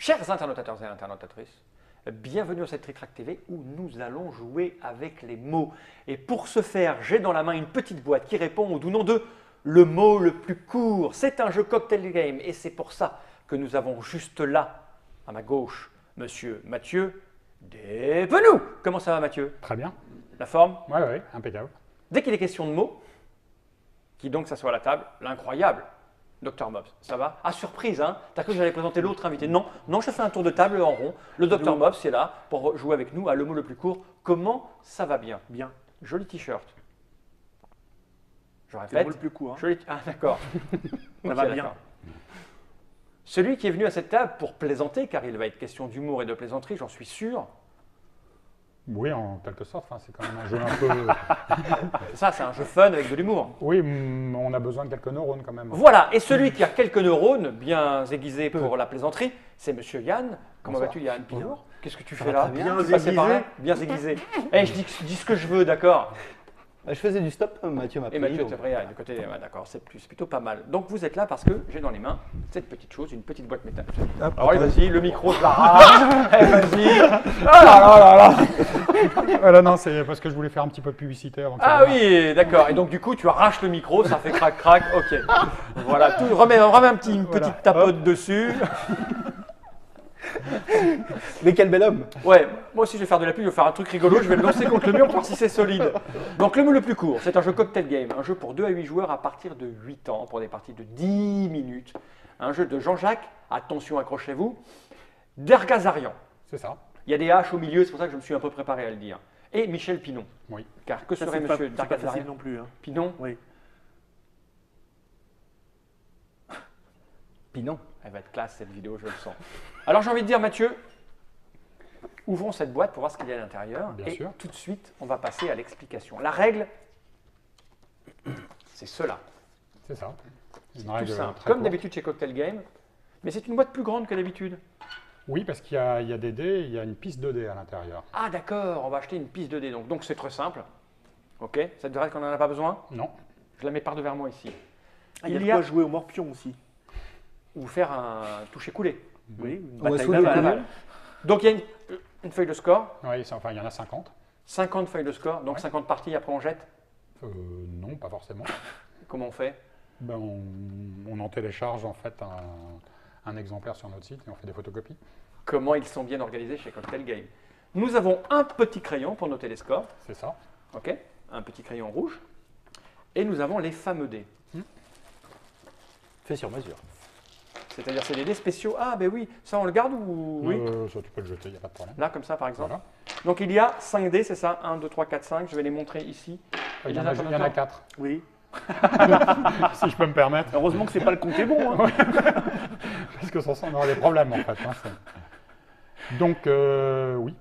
Chers internautateurs et internautatrices, bienvenue à cette Trick Track TV où nous allons jouer avec les mots. Et pour ce faire, j'ai dans la main une petite boîte qui répond au doux nom de le mot le plus court. C'est un jeu cocktail game et c'est pour ça que nous avons juste là, à ma gauche, Monsieur Mathieu Despenou. Comment ça va, Mathieu? Très bien. La forme? Ouais, impeccable. Dès qu'il est question de mots, qui donc s'assoit à la table, l'incroyable Dr Mobs. Ça va? Ah, surprise, hein? T'as cru que j'allais présenter l'autre invité? Non, non, je fais un tour de table en rond. Le Dr Mobs est là pour jouer avec nous à le mot le plus court. Comment ça va bien? Bien. Joli t-shirt. Je C'est le répète. mot le plus court. Hein. Joli Ah, d'accord. Ça va Ok, bien. d'accord. Celui qui est venu à cette table pour plaisanter, car il va être question d'humour et de plaisanterie, j'en suis sûr. Oui, en quelque sorte. Enfin, c'est quand même un jeu un peu. Ça, c'est un jeu fun avec de l'humour. Oui, on a besoin de quelques neurones quand même. Voilà, et celui qui a quelques neurones bien aiguisés pour la plaisanterie, c'est Monsieur Yann. Comment Bonsoir. vas-tu, Yann? Bonjour. Qu'est-ce que tu Ça fais va là? très bien. Tu passais par là? Bien aiguisé. Eh, je dis ce que je veux, d'accord? Je faisais du stop, Mathieu m'a Et pris. Mathieu, donc- c'est vrai, du côté, ouais, d'accord, c'est plutôt pas mal. Donc vous êtes là parce que j'ai dans les mains cette petite chose, une petite boîte métal. Alors allez, vas-y, le micro, je l'arrache. Eh, vas-y. Ah là là là là. Voilà, non, c'est parce que je voulais faire un petit peu de publicité avant que ça Ah démarre. oui, d'accord. Et donc du coup, tu arraches le micro, ça fait crac crac. Ok. Voilà, remets une Voilà. petite tapote dessus. Mais quel bel homme! Ouais, moi aussi je vais faire de la pub, je vais faire un truc rigolo, je vais le lancer contre le mur pour voir si c'est solide. Donc le mot le plus court, c'est un jeu cocktail game, un jeu pour 2 à 8 joueurs à partir de 8 ans, pour des parties de 10 minutes. Un jeu de Jean-Jacques, attention accrochez-vous, Dergazarian. C'est ça. Il y a des H au milieu, c'est pour ça que je me suis un peu préparé à le dire. Et Michel Pinon. Oui. Car que Ça, serait c'est pas, monsieur c'est pas facile Dergazarian? non plus. Hein. Pinon? Oui. Pinon. Elle va être classe cette vidéo, je le sens. Alors j'ai envie de dire Mathieu, ouvrons cette boîte pour voir ce qu'il y a à l'intérieur. Bien Et sûr. tout de suite, on va passer à l'explication. La règle, c'est cela. C'est ça. Une Tout règle simple. très Comme courte. d'habitude chez Cocktail Game, mais c'est une boîte plus grande que d'habitude. Oui, parce qu'il y a des dés, il y a une piste de dés à l'intérieur. Ah d'accord, on va acheter une piste de dés. Donc c'est très simple. Ok, ça te dirait qu'on n'en a pas besoin? Non. Je la mets par devers moi ici. Ah, il y a de quoi jouer au morpion aussi. Ou faire un toucher-coulé. Oui, une On va bataille soulever navale. le Naval. Donc il y a une feuille de score, Oui, enfin, il y en a 50. 50 feuilles de score, donc Ouais. 50 parties, après on jette. Non, pas forcément. Comment on fait? Ben, on en télécharge en fait un exemplaire sur notre site et on fait des photocopies. Comment ils sont bien organisés chez Cocktail Game. Nous avons un petit crayon pour noter les scores, C'est ça. ok, un petit crayon rouge, et nous avons les fameux dés. Fait sur mesure. C'est-à-dire c'est des dés spéciaux. Ah ben oui, ça on le garde ou oui? Ça, tu peux le jeter, il n'y a pas de problème. Là comme ça par exemple. Voilà. Donc il y a 5 dés, c'est ça? 1, 2, 3, 4, 5, je vais les montrer ici. Il y en a 4, Oui. si je peux me permettre. Heureusement que c'est pas le compte est bon. Hein. Parce que sans ça, on aurait des problèmes en fait. Hein, donc, oui.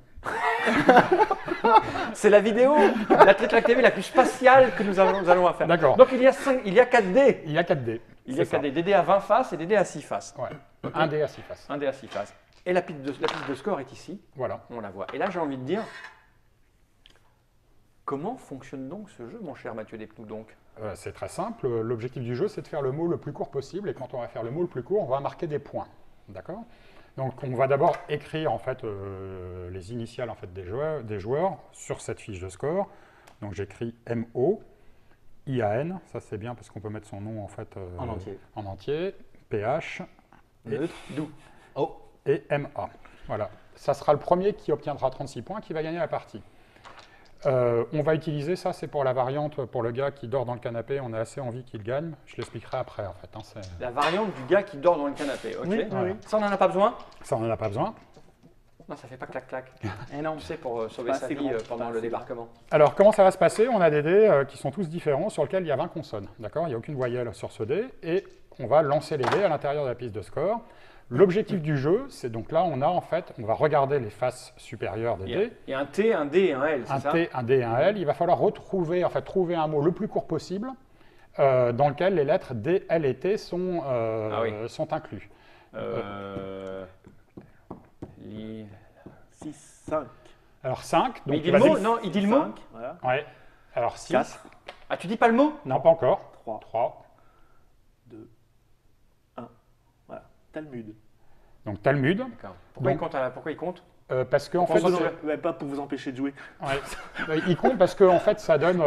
C'est la vidéo, la Trick Track TV la plus spatiale que nous allons faire. D'accord. Donc il y a 4 dés. Il y a 4 dés. Il y a C'est 4 dés, des dés à 20 faces et des dés à 6 faces. ça. Ouais. Un dé à 6 faces. Un dé à 6 faces. Et la piste de score est ici, Voilà. on la voit. Et là j'ai envie de dire, comment fonctionne donc ce jeu, mon cher Mathieu Despenou donc? C'est très simple. L'objectif du jeu, c'est de faire le mot le plus court possible. Et quand on va faire le mot le plus court, on va marquer des points. D'accord? Donc, on va d'abord écrire en fait les initiales en fait des joueurs sur cette fiche de score. Donc, j'écris MO, IAN. Ça, c'est bien parce qu'on peut mettre son nom en fait En entier. En entier. PH Neutre. D'où? Oh. et MA. Voilà. Ça sera le premier qui obtiendra 36 points qui va gagner la partie. On va utiliser ça, c'est pour la variante, pour le gars qui dort dans le canapé, on a assez envie qu'il gagne. Je l'expliquerai après en fait. Hein, La variante du gars qui dort dans le canapé, ok? Oui, Voilà. oui. Ça on n'en a pas besoin? Ça, on n'en a pas besoin. Non, ça fait pas clac-clac. Eh non. Tu sais, pour sauver Pas sa assez vie grand, pendant pas le assez débarquement. Alors, comment ça va se passer? On a des dés qui sont tous différents, sur lesquels il y a 20 consonnes. D'accord? Il n'y a aucune voyelle sur ce dé. Et on va lancer les dés à l'intérieur de la piste de score. L'objectif du jeu, c'est donc là, on va regarder les faces supérieures des dés. Il y a un T, un D et un L, c'est Un ça? T, un D et un L. Il va falloir trouver un mot le plus court possible dans lequel les lettres D, L et T sont inclus. Li- 6, 5. Alors 5. Mais Donc il dit le mot? Non, il dit le mot? 5, voilà. Ouais. Alors 6. 4, Ah, tu dis pas le mot? Non, pas encore. 3, 3. 2, 1. Voilà. Talmud. Donc Talmud, D'accord. Pourquoi, Donc- pourquoi il compte parce qu'en Pour fait, vous- Ouais, pas pour vous empêcher de jouer. ouais, il compte parce que en fait, ça donne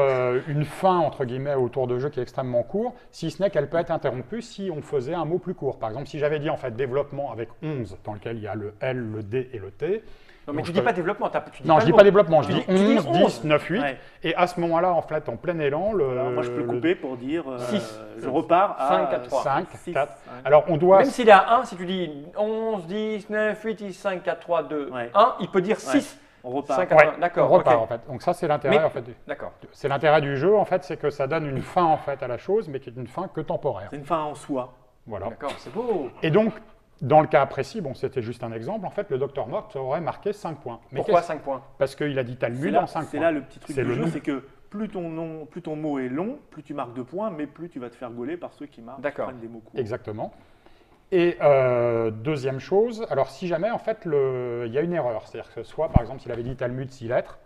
une fin entre guillemets au tour de jeu qui est extrêmement court, si ce n'est qu'elle peut être interrompue si on faisait un mot plus court. Par exemple, si j'avais dit en fait développement avec 11, dans lequel il y a le L, le D et le T. Non, mais Donc, tu je dis peux- pas développement, tu dis Non, pas je le dis mot. pas développement, je Tu dis dis- tu dis 11, 10, 11. 9, 8. Ouais. Et à ce moment-là, en fait, en plein élan, Alors, moi, je peux couper pour dire Six. je repars à 5, 4, 3. 5, 6, 4. Alors, on doit. Même s'il est à 1, si tu dis 11, 10, 9, 8, 10, 5, 4, 3, 2, Ouais. 1, il peut dire 6. on repart. 5, Ouais, d'accord, on repart ok. en fait. Donc ça, c'est l'intérêt Mais- en fait. D'accord. C'est l'intérêt du jeu en fait, c'est que ça donne une fin en fait à la chose, mais qui est une fin que temporaire. C'est une fin en soi. Voilà. D'accord, c'est beau. Et donc, dans le cas précis, bon, c'était juste un exemple. En fait, le Dr Mort aurait marqué 5 points. Mais Pourquoi qu'est-ce- 5 points? Parce qu'il a dit C'est Talmud là, en 5 c'est points. là le petit truc C'est du le jeu, nom. c'est que plus ton mot est long, plus tu marques de points, mais plus tu vas te faire gauler par ceux qui marquent, qui D'accord. prennent des mots courts. Exactement. Et deuxième chose, alors si jamais en fait il y a une erreur, c'est-à-dire que soit par exemple s'il avait dit Talmud 6 lettres,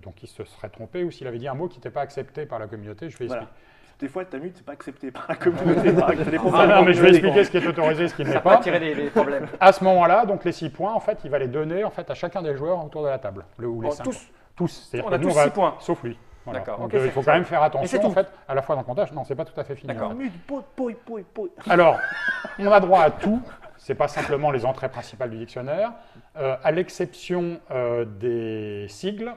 donc il se serait trompé, ou s'il avait dit un mot qui n'était pas accepté par la communauté, je vais Voilà. expliquer. Des fois, le Talmud, c'est pas accepté par la communauté. Ça dépend Ah de la non, mais je vais communauté. expliquer ce qui est autorisé et ce qui ne l'est Ça peut pas. attirer des problèmes. À ce moment-là, donc les 6 points, en fait, il va les donner en fait à chacun des joueurs autour de la table. Ou les Bon, 5. tous. Tous. C'est-à-dire On que a nous, tous on va- 6 points. Sauf lui. Voilà. D'accord, Donc, ok, il faut c'est- quand même faire c'est attention tout. en fait à la fois dans le comptage. Non, c'est pas tout à fait fini. D'accord. en fait. Talmud, poi, poi, poi. Alors, on a droit à tout. C'est pas simplement les entrées principales du dictionnaire, à l'exception des sigles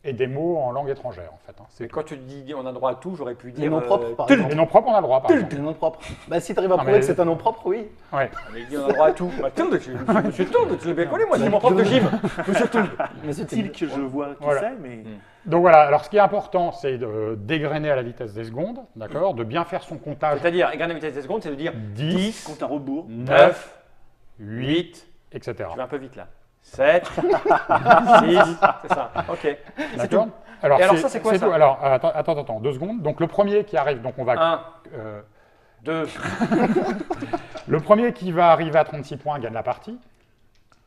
et des mots en langue étrangère, en fait. Hein. Mais quand tu dis on a droit à tout, j'aurais pu dire. Les noms propres, par Les exemple. noms propres, on a le droit, par exemple. Les noms propres. Bah, si tu arrives à Non, prouver mais- que c'est un nom propre, oui. Ouais. Mais il dit on a droit à tout. Bah, Tould, monsieur Tould, tu l'as bien connu, moi, c'est mon prof de gym. Monsieur Tould. Mais c'est Style que je vois qui Voilà. c'est, mais Donc voilà, alors ce qui est important, c'est de dégrainer à la vitesse des secondes, d'accord, de bien faire son comptage. C'est-à-dire, égrener la vitesse des secondes, c'est de dire 10, compte à rebours. 9, 8, 8, etc. je vais un peu vite là. 7, 6, c'est ça. Ok. C'est D'accord tout. Alors, Et alors ça, c'est quoi, ça tout. Alors, attends, 2 secondes. Donc le premier qui arrive, donc on va... 1, euh, 2, le premier qui va arriver à 36 points gagne la partie.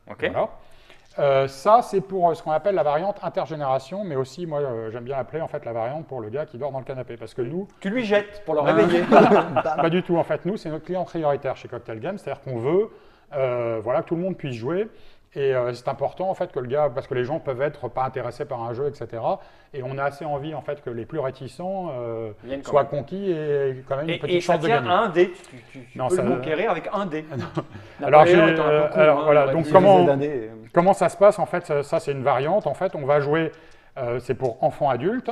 ok. Voilà. Ça, c'est pour ce qu'on appelle la variante intergénération, mais aussi, moi, j'aime bien appeler en fait la variante pour le gars qui dort dans le canapé, parce que nous, Tu lui jettes pour le réveiller. pas du tout. En fait, nous, c'est notre client prioritaire chez Cocktail Games, c'est-à-dire qu'on veut, voilà, que tout le monde puisse jouer. Et c'est important en fait que le gars, parce que les gens peuvent être pas intéressés par un jeu, etc. Et on a assez envie en fait que les plus réticents Viennent quand soient même. conquis et aient quand même une Et petite ça chance de tient gagner. à un dé. Tu Non, peux ça- le conquérir avec un dé. Alors, Napoléon j'ai- étant un peu court, alors, hein, voilà, on aurait donc dit. comment- d'années. Comment ça se passe en fait? Ça, c'est une variante. En fait, on va jouer, c'est pour enfants adultes.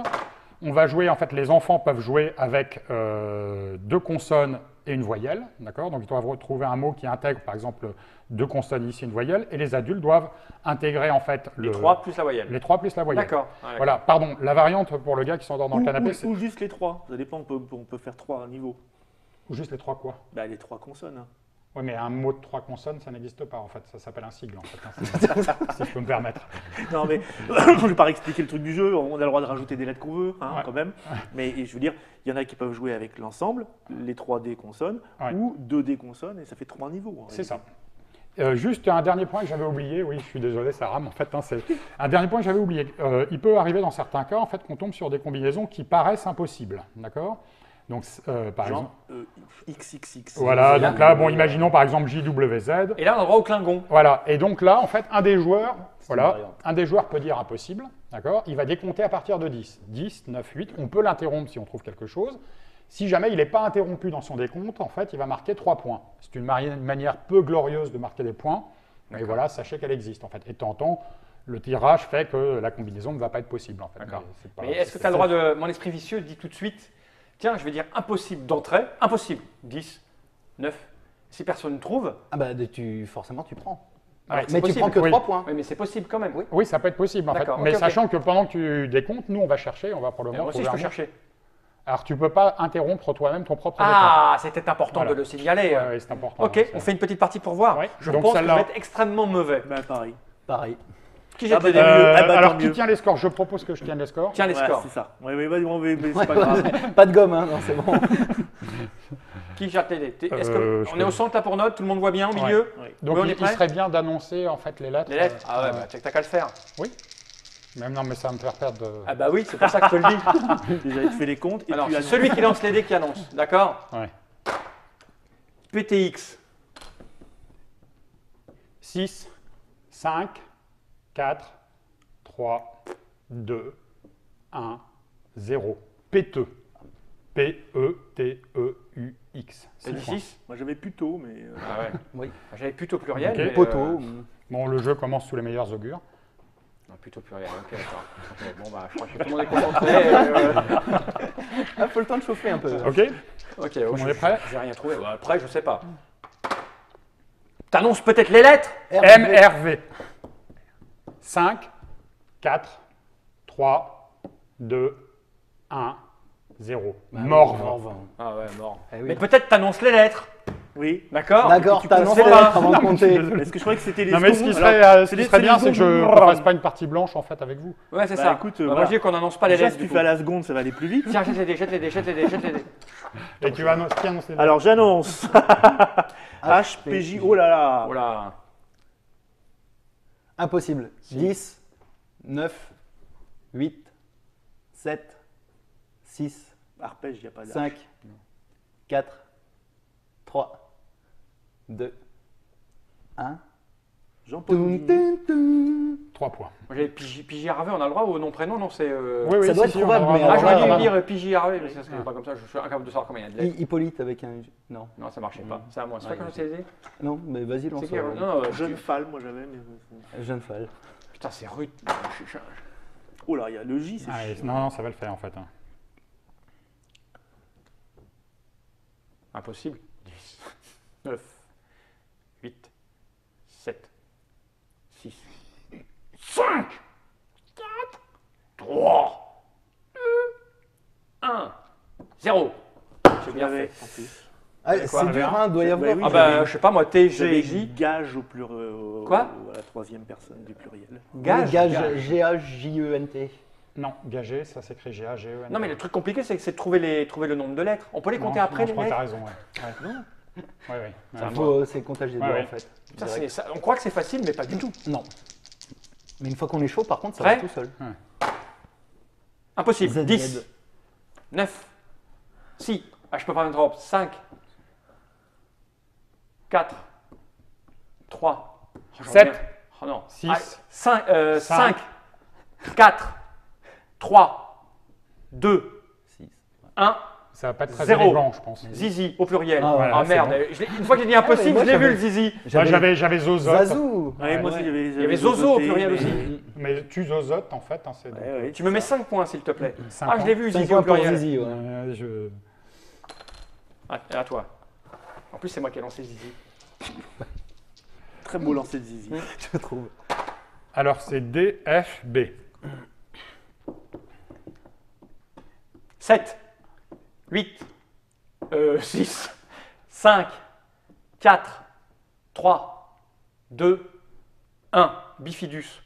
On va jouer, en fait, les enfants peuvent jouer avec 2 consonnes et une voyelle, d'accord? Donc, ils doivent trouver un mot qui intègre, par exemple, 2 consonnes ici, une voyelle, et les adultes doivent intégrer, en fait, Les 3 plus la voyelle. les 3 plus la voyelle. D'accord. Ouais, Voilà, pardon, la variante pour le gars qui s'endort dans le canapé, c'est Ou juste les 3. Ça dépend, on peut faire 3 niveaux. ou juste les 3 quoi? Bah, les 3 consonnes. hein. Oui, mais un mot de 3 consonnes, ça n'existe pas, en fait. Ça s'appelle un sigle, en fait, hein, si je peux me permettre. Non, mais je ne vais pas expliquer le truc du jeu. On a le droit de rajouter des lettres qu'on veut, hein, Ouais. quand même. Mais je veux dire, il y en a qui peuvent jouer avec l'ensemble, les 3D consonnes, Ouais. ou 2D consonnes, et ça fait 3 niveaux. en C'est réalité. ça. Juste un dernier point que j'avais oublié, oui, je suis désolé, ça rame en fait. Hein, c'est un dernier point que j'avais oublié. Il peut arriver dans certains cas en fait qu'on tombe sur des combinaisons qui paraissent impossibles, d'accord? Donc, par exemple, Genre XXX. voilà. Donc là, bon, imaginons par exemple JWZ. Et là, on a droit au Klingon. Voilà. Et donc là, en fait, un des joueurs, une voilà, variante. un des joueurs peut dire impossible, d'accord? Il va décompter à partir de 10. 10, 9, 8. On peut l'interrompre si on trouve quelque chose. Si jamais il n'est pas interrompu dans son décompte, en fait, il va marquer 3 points. C'est une manière peu glorieuse de marquer des points. Mais voilà, sachez qu'elle existe, en fait. Et de temps en temps, le tirage fait que la combinaison ne va pas être possible, en fait. D'accord. Mais c'est pas- Mais est-ce que tu as le droit de. Mon esprit vicieux dit tout de suite tiens, je vais dire impossible d'entrée. Impossible. 10, 9. Si personne ne trouve. Ah bah, forcément, tu prends. alors c'est Mais tu possible. prends que oui. 3 points. Oui, mais c'est possible quand même. Oui. Oui, ça peut être possible, en fait. D'accord, Mais ok, ok. sachant que pendant que tu décomptes, nous, on va chercher, on va probablement Moi aussi, je trouver peux un mot. chercher. Alors, tu ne peux pas interrompre toi-même ton propre Ah, c'était important Voilà. de le signaler. décompte. Ouais, c'est important. Ok, on fait une petite partie pour voir. Ouais, Je donc pense que je celle-là- vais être extrêmement mauvais. Bah, pareil. Pareil. Qui jette bah, les dés mieux. Ah bah, alors, tant qui mieux. tient les scores? Je propose que je tienne les scores. Tiens les Ouais, scores. c'est ça. Oui, mais c'est Ouais, pas grave. Pas de gomme, hein, non, c'est bon. Qui jette les dés Est-ce je qu'on est au centre là pour note Tout le monde voit bien au Ouais. milieu Ouais. Donc, Oui, on est il prêt serait bien d'annoncer, en fait, les lettres. Les lettres Ah ouais, bah t'as qu'à le faire. Même non, mais ça va me faire perdre. Ah bah oui, c'est pour ça que je te le dis. Déjà, tu fais les comptes et Alors, tu c'est annonces. celui qui lance les dés qui annonce, d'accord Ouais. PTX. 6, 5, 4, 3, 2, 1, 0. Péteux. P-E-T-E-U-X. T'as dit 6? Moi j'avais plutôt, mais. Ah ouais. Oui. J'avais plutôt pluriel. Ok. mais, Poteau. Bon, le jeu commence sous les meilleurs augures. Non, plutôt pluriel, ok, d'accord. Ok, bon, bah, je crois que tout le monde est concentré. Ah, faut le temps de chauffer un peu. Ok. Ok, Tout le monde est prêt? J'ai rien trouvé. Bah, après, je sais pas. T'annonces peut-être les lettres? MRV. 5, 4, 3, 2, 1, 0. Morve. Morve. Ah ouais, mort. Eh oui. Mais peut-être t'annonces les lettres, Oui. d'accord? D'accord, Tu t'as peux annoncé pas. les lettres avant de compter. Est-ce que je croyais que c'était les Non, mais ce secondes qui Alors, serait, c'est bien, les c'est que je ne secondes. fasse pas une partie blanche en fait avec vous. Ouais, c'est Bah, ça. écoute, Bah, moi, voilà. je dis qu'on n'annonce pas les Déjà, lettres. si tu du fais à coup. la seconde, ça va aller plus vite. Tiens, jette les dés, jette les dés, jette les dés, jette les dés. Et tu annonces qui annonce les dates? Alors j'annonce. HPJ. Oh là là. Voilà. Impossible. 10, 9, 8, 7, 6, Arpège, il n'y a pas d'H. 5, 4, 3, 2, 1. Jean-Paul Toum, Houdini. toum, toum. 3 points. Moi, j'avais Pigi Harvey, on a le droit au nom prénom? Non, c'est. Oui, oui, Ça doit être on a trouvable, le droit mais d'avoir Ah, j'aurais alors dû là, lui dire Pigi Harvey, mais ça se fait pas comme ça. Je suis incapable de savoir combien il y a de lettres. Hippolyte avec un. Non. Non, ça marchait pas. C'est à moi. C'est Ouais, pas quand ouais. j'ai les dés? Non, mais vas-y, C'est lance. qui? Non, non, Jeune Fall, moi j'avais. Mais... Jeune Fall. Putain, c'est rude. Oh là, il y a le J, c'est Allez, chiant. non, ça va le faire en fait. Hein. Impossible. 10, 9, 8, 7, 6, 5, 4, 3, 2, 1, 0. J'ai Je bien l'avais, fait. en plus. Ah, quoi, c'est dur, hein, doit y Bah avoir. oui, Ah bah, j'avais- je sais pas, moi, T, J'avais J. gage au pluriel. Quoi À la troisième personne du pluriel. Gage. G-A-J-E-N-T. Non, gagé, ça s'écrit G-A-G-E-N. Non, mais le truc compliqué, c'est de trouver le nombre de lettres. On peut les compter Non, après, non, je les crois que t'as lettres? raison, ouais. Non. Ouais. Ça Ouais. C'est le comptage des Ouais, doigts ouais. en fait. Putain, Direct. on croit que c'est facile, mais pas du tout. Non. Mais une fois qu'on est chaud, par contre, ça Prêt va tout seul. Impossible. ZZ. 10, 9, si. Ah, je peux pas mettre trop. 5, 4, 3, 7, oh non. 6, 5, 5, 5, 4, 3, 2, 6. 1, Ça va pas être très 0. élégant, je pense. zizi au pluriel. Ah, Ah, voilà, c'est merde. Une fois que j'ai dit impossible, moi, je l'ai vu j'avais- le zizi. Moi, j'avais Zozote. Zazou. Ouais, moi aussi ouais. j'avais. Il y avait Zozo au pluriel aussi. Mais tu Zozote en fait. Hein, c'est donc, Ouais, ouais, Tu me mets c'est ça. 5 points, s'il te plaît. 5 Ah, je l'ai vu, 5 zizi au points pour pluriel. Zizi. Ouais. je... Ah, à toi. En plus, c'est moi qui ai lancé zizi. Très beau lancer de Zizi. Je trouve. Alors, c'est D, F, B. 7, 8, 6, 5, 4, 3, 2, 1. Bifidus.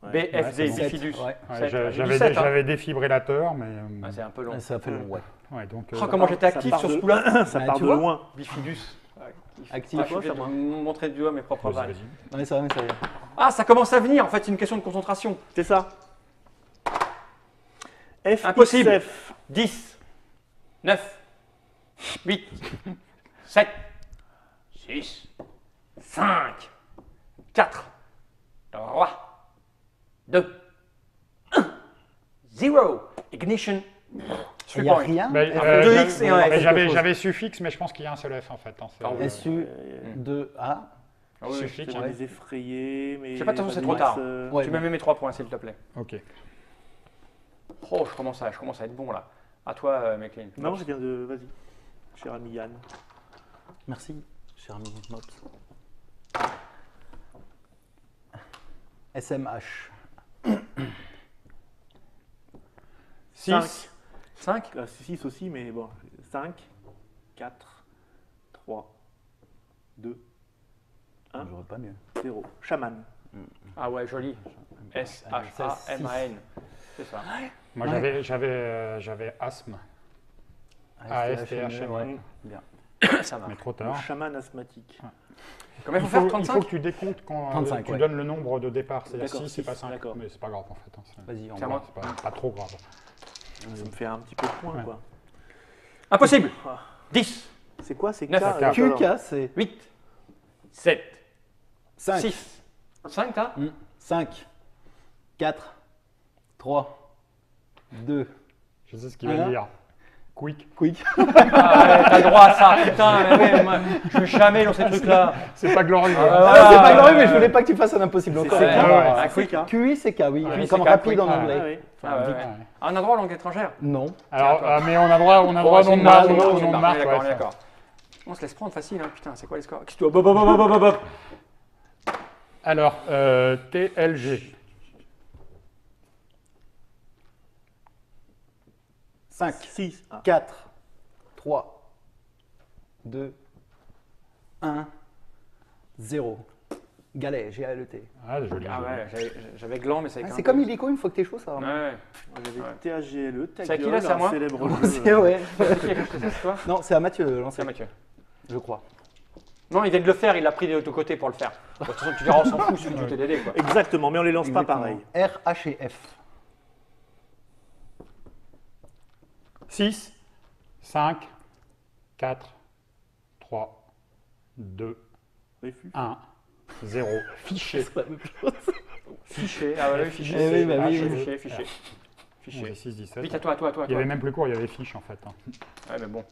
Ouais. BFD, c'est bon. Bifidus. Ouais. Ouais, Sept. J'ai dit j'avais 7, hein. j'avais défibrillateur, mais... Ah, c'est un peu long. Ouais, ça fait long, ouais. ouais, donc, Oh, comment j'étais actif part sur de- ce coup-là. Ça Ouais, part tu de vois loin. Bifidus. Actif. Ah, je suis obligé de montrer du doigt mes propres vas-y, vannes. vas-y. Ouais, ça va, mais ça va. Ah, ça commence à venir. En fait, c'est une question de concentration. C'est ça. F, Impossible. X, F. 10, 9, 8, 7, 6, 5, 4, 3, 2, 1, 0. Ignition. Il n'y a 3 points. rien. Mais, F, 2X et un F. mais quelque chose. j'avais suffixe, mais je pense qu'il y a un seul F en fait. Hein, c'est- Ah oui. SU2A. Ah oui, Suffixe. On hein. les effrayés, mais. Je sais pas, de toute façon, c'est trop Max, tard. Ouais, Tu me mets mes 3 points, s'il te plaît. Ok. Oh, je commence à être bon là. À toi, McLean. Non, je viens de. Vas-y. Cher ami Yann. Merci, cher ami Mops. SMH. 6, 5, 6 aussi, mais bon. 5, 4, 3, 2, Hein J'aurais pas mieux. 0. Chaman. Ah ouais, joli. S-H-A-M-A-N. C'est ça. Moi, Ouais. j'avais asthme. ASTHM, ouais. Mm. Bien. Ça Mais marche. trop Le tard. chaman asthmatique. Combien il faut Il faire faut 35 que tu décomptes quand 35, tu ouais. donnes le nombre de départ. C'est-à-dire D'accord, 6, c'est pas six, 5. d'accord. Mais c'est pas grave en fait. Hein, Vas-y, on C'est à va. moi. c'est pas trop grave. Ça me fait un petit peu de point, Ouais. quoi. Impossible. Ah. 10, C'est quoi? C'est K 9, alors, QK, c'est. 8, 7, 5. 6. 5, t'as 5, 4, 3, 2, Je sais ce qu'il va Voilà. dire. Quick. quick. Ah ouais, t'as le droit à ça, putain, mais ouais, moi, je suis jamais dans ces trucs-là. C'est pas glorieux. Ah, hein. Ah, c'est pas glorieux, mais je voulais pas que tu fasses un impossible encore. C'est Ouais, K. ouais, Ah, ouais. c'est K. QI, c'est K, oui. Ouais, Comme c'est K, rapide quick. en Ah, anglais. oui. Ah, ouais, ouais. Ouais. Ah, on a droit à langue étrangère. Non. Alors, toi. mais on a droit, Bon, au c'est nom de une marque, marque, au c'est nom une de marque, marque, d'accord, on est ouais, d'accord. On se laisse prendre facile, hein, putain, c'est quoi les scores? Qu'est-ce que tu vois? Hop, hop, hop, hop, hop. Alors, TLG. 5, 6. 4, 3, 2, 1, 0. Galet, G-A-L-E-T. Ah, joli. Ah ouais, j'avais gland, mais c'est avec un C'est deux. comme Illico, une fois que t'es chaud, ça va. Ouais, ouais. J'avais Ouais. THGLE, ta C'est à qui, gueule, là, c'est à un moi célèbre C'est jeu. ouais. C'est qui a acheté ça, c'est toi? Non, c'est à Mathieu lancé, C'est Mathieu. je crois. Non, il vient de le faire, il l'a pris de l'autre côté pour le faire. Bon, de toute façon, tu verras, on s'en fout, c'est une TDD, quoi. Exactement, mais on les lance pas Exactement. pareil. R, H et F. 6, 5, 4, 3, 2, Réfus. 1, 0. Fichier. C'est la même chose. Fichier, ah ouais, fichier. Eh oui, bah oui, fichier, oui. fichier, fichier. Bon, Fichier. 6, 17. Vite, à toi, à toi, à toi. Il y avait même plus court, il y avait fiche en fait. hein. Ouais, mais bon.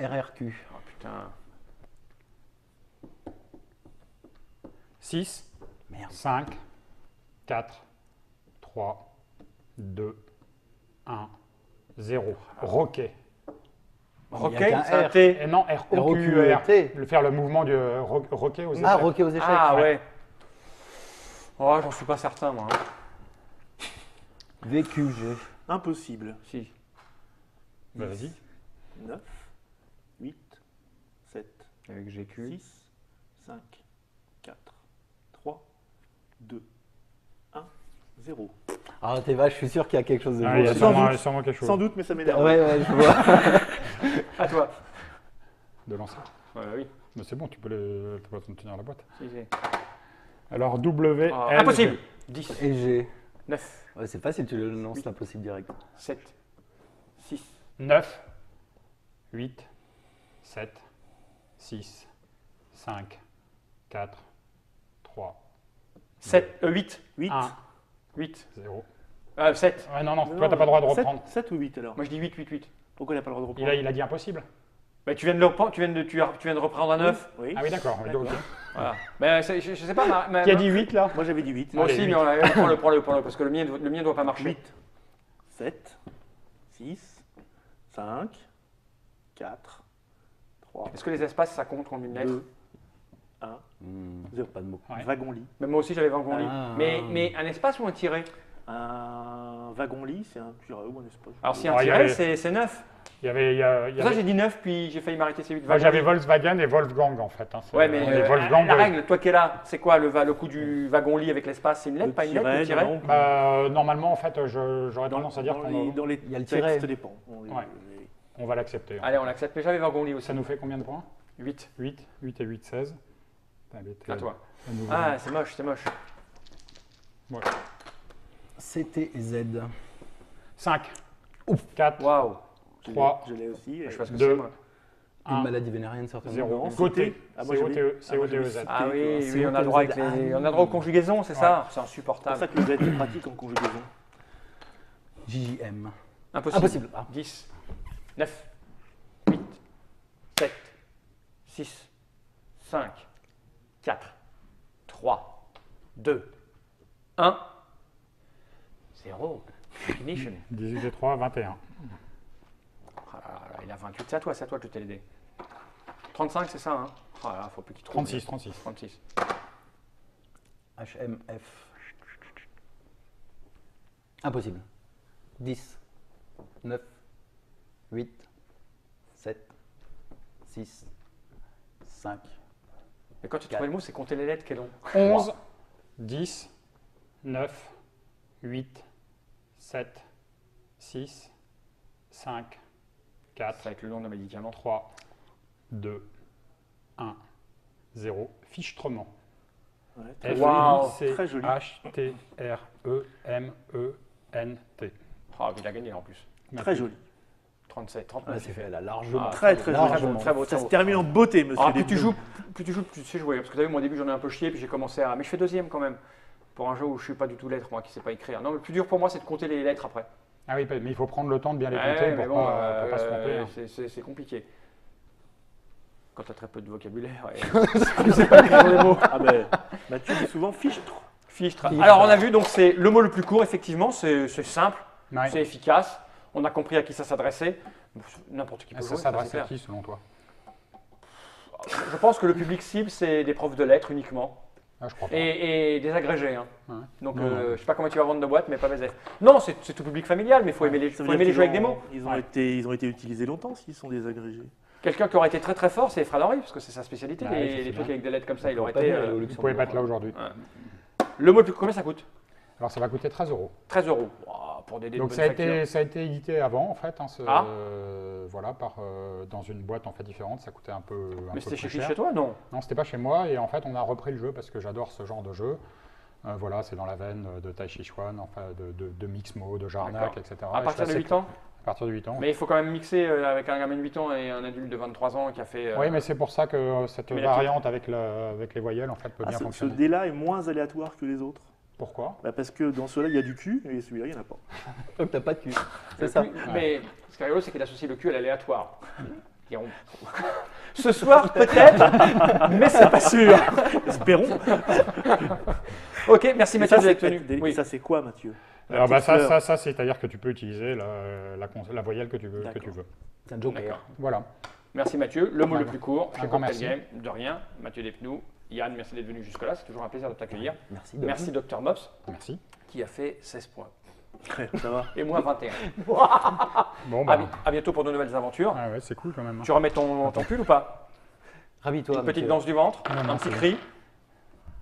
RRQ. Oh putain. 6, Merde. 5, 4, 3, 2, 1, 0. Roquet. Ok, Il y a qu'un c'est un R. T. Et non, R-O-Q-E-R. R-O-Q-E-T. Le faire le mouvement du roquet aux échecs. Ah, roquet aux échecs. Ah ouais. Oh, j'en suis pas certain, moi. hein. VQG. Impossible. Si. Bah, vas-y. 9, 8, 7, Avec GQ. 6, 5, 4, 3, 2, 1, 0. Ah, t'es vache, je suis sûr qu'il y a quelque chose de Ah, il y a beau. sûrement quelque chose Sans doute, mais ça m'énerve. Ouais, je vois. À toi. de lancer. Ouais, oui. Mais c'est bon, tu peux pas tenir la boîte. Si, si. Alors, W, Oh, L, impossible. 10, Et G. 9, Ouais, c'est facile, tu le lances l'impossible direct. 7, 6, 9, 8, 7, 6, 5, 4, 3, 7, 8. 8. 1, 8. 0. 7. Ouais, non, toi, t'as pas le droit de reprendre. 7 ou 8 alors Moi, je dis 8, 8, 8. Pourquoi il n'a pas le droit de reprendre Il a dit impossible. Bah, tu viens de le reprendre, tu viens de reprendre un 9. Oui. Ah oui, d'accord. D'accord. ok. Voilà. Mais je sais pas. Qui a dit 8 là? Moi j'avais dit 8. Moi Allez, aussi, huit. mais prends-le, parce que le mien doit pas marcher. 8, 7, 6, 5, 4, 3, Est-ce que les espaces, ça compte combien de lettres 2, 1, Zéro. Pas de mots. Ouais. wagon-lit. Même moi aussi, j'avais wagon-lit. Ah. Mais un espace ou un tiret? Un wagon-lit, c'est un tiret ou un espace. Alors, si un Ouais, il y tiret, avait- c'est 9. Il y avait, C'est pour ça que j'ai dit 9, puis j'ai failli m'arrêter assez vite. moi, j'avais Volkswagen et Wolfgang en fait. hein. C'est- Ouais, mais on est Wolfgang. la règle, toi qui es là, c'est quoi le coup du wagon-lit avec l'espace? C'est une lettre, Le pas une lettre, le tiret, tiret? non, Normalement, en fait, j'aurais tendance à dire dans qu'on les, dans les Il y a le textes, tiret. ça dépend. Ouais. on va l'accepter. hein. Allez, on l'accepte. Mais j'avais wagon-lit aussi. Ça nous fait combien de points? 8. 8. 8 et 8, 16. Allez, À toi. à nouveau. Ah, c'est moche, c'est moche. CTZ. 5. 4. Waouh. Je l'ai- 3, Je l'ai aussi. et- Je sais pas ce que 2, c'est, moi. Une 1, maladie vénérienne, certainement. 0. Non, Côté. Ah, moi, j'avais- C-O-T-E-Z. Ah oui, C'est oui, on a le droit avec les, on a le droit aux conjugaisons, c'est ça? C'est C'est pour insupportable. ça que le Z est pratique en conjugaison. JJM. Impossible. Impossible. Ah. 10, 9, 8, 7, 6, 5, 4, 3, 2, 1, 0. Finition. 18 et 3, 21. Ah là là, il a 28, c'est à toi de te l'aider. 35, c'est ça, hein? Ah là, faut plus qu'il trouve. 36, 36. 36. HMF. Impossible. 10, 9, 8, 7, 6, 5. Mais quand tu trouves le mot, c'est compter les lettres qui est long. 11, 10, 9, 8, 7, 6, 5, 4, Ça va être le nom d'un médicament. 3, 2, 1, 0. Fichtrement. Ouais, très Wow. Très joli. F-I-C-H-T-R-E-M-E-N-T. Ah, il a gagné en plus. Très joli. 37, Ouais, 39. c'est fait, là, largement. Très, très largement. beau. Très beau, Ça très se beau. termine en beauté, monsieur. Ah, plus tu Despnous. joues, plus tu sais jouer. Parce que tu as vu, moi au début j'en ai un peu chié, puis j'ai commencé à. Mais je fais deuxième quand même. Pour un jeu où je suis pas du tout lettre, moi qui sais pas écrire. Non, le plus dur pour moi c'est de compter les lettres après. Ah oui, mais il faut prendre le temps de bien les Ouais, compter mais pour bon, pas se tromper. Hein. c'est compliqué. Quand tu as très peu de vocabulaire. Je sais pas écrire les mots. Ah ben, Mathieu dit souvent fichtre. Fichtre. Alors on a vu, donc c'est le mot le plus court, effectivement, c'est simple, Ouais. c'est efficace. On a compris à qui ça s'adressait. N'importe qui peut Ça jouer. s'adresse c'est à clair. qui selon toi? Je pense que le public cible, c'est des profs de lettres uniquement. Ah, je crois pas. Et des agrégés. Hein. Ouais. Donc Non, non. je sais pas comment tu vas vendre de boîte, mais pas BZF. Non, c'est tout public familial, mais il faut aimer les, Ça veut faut dire aimer les qu'ils jeux avec des ont- mots. Ils ont été utilisés longtemps s'ils sont désagrégés. Quelqu'un qui aurait été très très fort, c'est Fred Henry, parce que c'est sa spécialité, Ouais, les effectivement. trucs avec des lettres comme ça, il aurait Pas été. bien aller au Vous Luxembourg. pouvez pas être là aujourd'hui. Le mot le plus combien ça coûte? Alors ça va coûter 13 €. 13 euros. Wow, pour des dés de Donc bonne ça a, facture. été édité avant en fait. Hein, Ah. Voilà, dans une boîte en fait différente. Ça coûtait un peu Mais c'était plus chez qui? cher. Chez toi? Non. Non, c'était pas chez moi et en fait on a repris le jeu parce que j'adore ce genre de jeu. Voilà, c'est dans la veine de Tai Chi Chuan, enfin de Mixmo, de Jarnac, D'accord. etc. À Et partir je de suis 8 ans? À partir de 8 ans. Mais il faut quand même mixer avec un gamin de 8 ans et un adulte de 23 ans qui a fait. Oui, mais c'est pour ça que cette Mais la variante avec les voyelles en fait peut bien Ce fonctionner. dé-là est moins aléatoire que les autres. Pourquoi? Bah, parce que dans ceux-là, il y a du cul et celui-là, il n'y en a pas. Donc t'as pas de cul. Le C'est ça. cul- Mais ce qui est rigolo, c'est qu'il associe le cul à l'aléatoire. Diront. Ce soir, peut-être, mais c'est pas sûr. Espérons. Ok, merci Et Mathieu ça, d'être c'est venu. Oui. ça, c'est quoi, Mathieu? La Alors bah, petite fleur. ça c'est-à-dire que tu peux utiliser la voyelle que tu veux. D'accord. C'est un joker. D'accord. Voilà. Merci Mathieu. Le mot Ouais, le plus court un chez grand Cocktail merci. Game. De rien. Mathieu Despnous. Yann, merci d'être venu jusque-là. C'est toujours un plaisir de t'accueillir. Merci. Merci Dr Mops Merci. qui a fait 16 points. Ça va. Et moi 21. Bon bah. À bientôt pour de nouvelles aventures. Ah ouais, c'est cool quand même. hein. Tu remets ton pull ou pas? Ravis-toi. Une petite Mathieu. danse du ventre, Non, non, un petit c'est cri.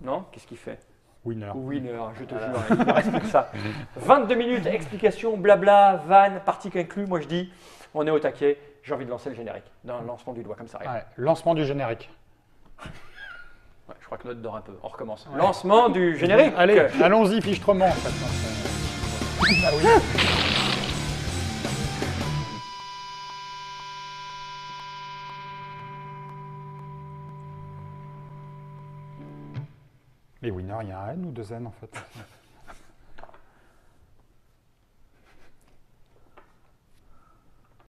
Non? Qu'est-ce qu'il fait? Winner. Winner, je te jure, il ne reste plus que ça. 22 minutes, explication, blabla, vanne, partie inclus. Moi je dis, on est au taquet, j'ai envie de lancer le générique. D'un lancement du doigt comme ça. Regarde. Ouais, lancement du générique. Ouais, je crois que l'autre dort un peu. On recommence. Lancement du générique. Allez, allons-y, fichtrement. en fait. Ah oui. Mais Winner, il y a un N ou deux N en fait?